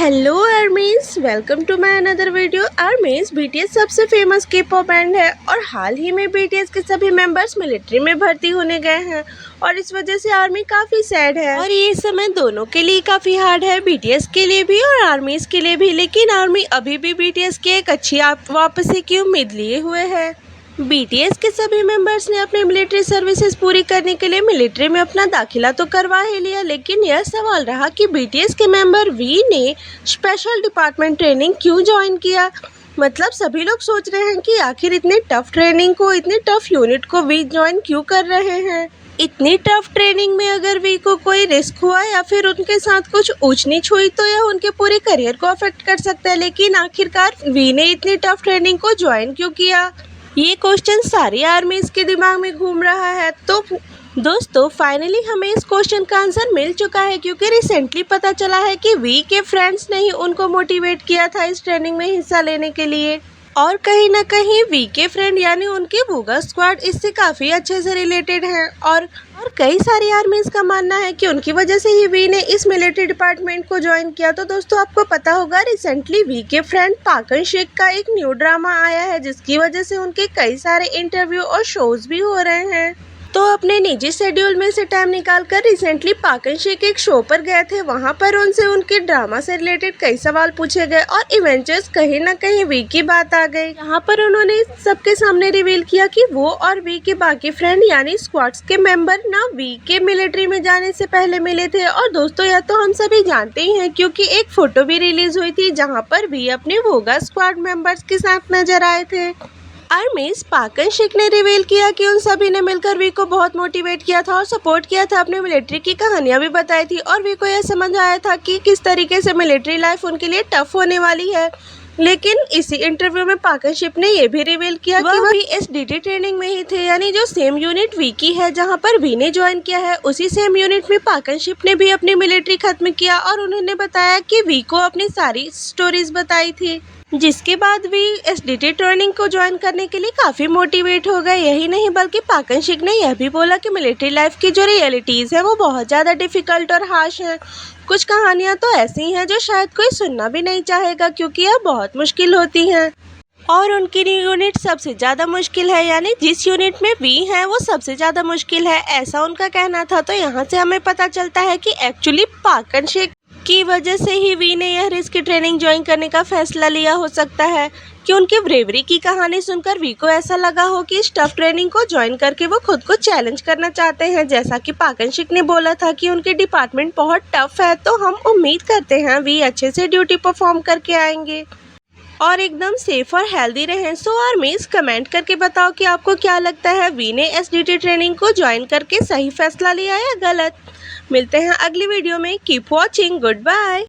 Hello armies, welcome to my another video. Armies, BTS सबसे famous के pop band है और हाल ही में बीटीएस के सभी मेंबर्स मिलिट्री में भर्ती होने गए हैं और इस वजह से आर्मी काफ़ी सैड है और ये समय दोनों के लिए काफ़ी हार्ड है, बीटीएस के लिए भी और आर्मीज के लिए भी। लेकिन आर्मी अभी भी बीटीएस की एक अच्छी वापसी की उम्मीद लिए हुए है। बीटीएस के सभी मेंबर्स ने अपनी मिलिट्री सर्विसेज पूरी करने के लिए मिलिट्री में अपना दाखिला तो करवा ही लिया, लेकिन यह सवाल रहा कि बीटीएस के मेंबर वी ने स्पेशल डिपार्टमेंट ट्रेनिंग क्यों ज्वाइन किया। मतलब सभी लोग सोच रहे हैं कि आखिर इतनी टफ ट्रेनिंग को, इतनी टफ यूनिट को वी ज्वाइन क्यों कर रहे हैं। इतनी टफ ट्रेनिंग में अगर वी को कोई रिस्क हुआ या फिर उनके साथ कुछ ऊंच नीच हुई तो यह उनके पूरे करियर को अफेक्ट कर सकता है। लेकिन आखिरकार वी ने इतनी टफ ट्रेनिंग को ज्वाइन क्यों किया, ये क्वेश्चन सारी आर्मीज के दिमाग में घूम रहा है। तो दोस्तों फाइनली हमें इस क्वेश्चन का आंसर मिल चुका है, क्योंकि रिसेंटली पता चला है कि वी के फ्रेंड्स ने ही उनको मोटिवेट किया था इस ट्रेनिंग में हिस्सा लेने के लिए। और कहीं ना कहीं वी के फ्रेंड यानी उनकी वोगा स्क्वाड इससे काफ़ी अच्छे से रिलेटेड हैं और कई सारी आर्मीज का मानना है कि उनकी वजह से ही वी ने इस मिलिट्री डिपार्टमेंट को ज्वाइन किया। तो दोस्तों आपको पता होगा रिसेंटली वी के फ्रेंड पाकन शेख का एक न्यू ड्रामा आया है, जिसकी वजह से उनके कई सारे इंटरव्यू और शोज भी हो रहे हैं। तो अपने निजी शेड्यूल में से टाइम निकालकर रिसेंटली पाकन शेख एक शो पर गए थे। वहां पर उनसे उनके ड्रामा से रिलेटेड कई सवाल पूछे गए और इवेंचर्स कहीं ना कहीं वी की बात आ गई। यहाँ पर उन्होंने सबके सामने रिवील किया कि वो और वी के बाकी फ्रेंड यानी स्क्वाड्स के मेंबर ना वी के मिलिट्री में जाने से पहले मिले थे। और दोस्तों यह तो हम सभी जानते ही हैं, क्योंकि एक फोटो भी रिलीज हुई थी जहाँ पर वी अपने वोगा स्क्वाड मेंबर्स के साथ नजर आए थे। आर्मीज, पाकन शेख ने रिवील किया कि उन सभी ने मिलकर वी को बहुत मोटिवेट किया था और सपोर्ट किया था, अपने मिलिट्री की कहानियां भी बताई थी और वी को यह समझ आया था कि किस तरीके से मिलिट्री लाइफ उनके लिए टफ होने वाली है। लेकिन इसी इंटरव्यू में पाकन शेख ने यह भी रिवील किया कि वह एसडीटी ट्रेनिंग में ही थे, यानी जो सेम यूनिट वी की है जहां पर वी ने ज्वाइन किया है, उसी सेम यूनिट में पाकन शेख ने भी अपनी मिलिट्री खत्म किया। और उन्होंने बताया कि वी को अपनी सारी स्टोरीज बताई थी, जिसके बाद वी एसडीटी ट्रेनिंग को ज्वाइन करने के लिए काफ़ी मोटिवेट हो गए। यही नहीं बल्कि पाकन शेख ने यह भी बोला कि मिलिट्री लाइफ की जो रियलिटीज़ है वो बहुत ज़्यादा डिफ़िकल्ट और हार्श हैं। कुछ कहानियाँ तो ऐसी हैं जो शायद कोई सुनना भी नहीं चाहेगा, क्योंकि यह बहुत मुश्किल होती हैं और उनकी यूनिट सबसे ज़्यादा मुश्किल है, यानी जिस यूनिट में वी है वो सबसे ज़्यादा मुश्किल है, ऐसा उनका कहना था। तो यहाँ से हमें पता चलता है कि एक्चुअली पाकन शेख की वजह से ही वी ने यह रिस्क ट्रेनिंग ज्वाइन करने का फैसला लिया हो सकता है, कि उनकी ब्रेवरी की कहानी सुनकर वी को ऐसा लगा हो कि इस टफ ट्रेनिंग को ज्वाइन करके वो खुद को चैलेंज करना चाहते हैं। जैसा कि पाकन शेख ने बोला था कि उनके डिपार्टमेंट बहुत टफ है, तो हम उम्मीद करते हैं वी अच्छे से ड्यूटी परफॉर्म करके आएंगे और एकदम सेफ और हेल्दी रहें। सो आर्मीज, कमेंट करके बताओ कि आपको क्या लगता है, वी ने एसडीटी ट्रेनिंग को ज्वाइन करके सही फैसला लिया या गलत। मिलते हैं अगली वीडियो में। Keep watching, good bye.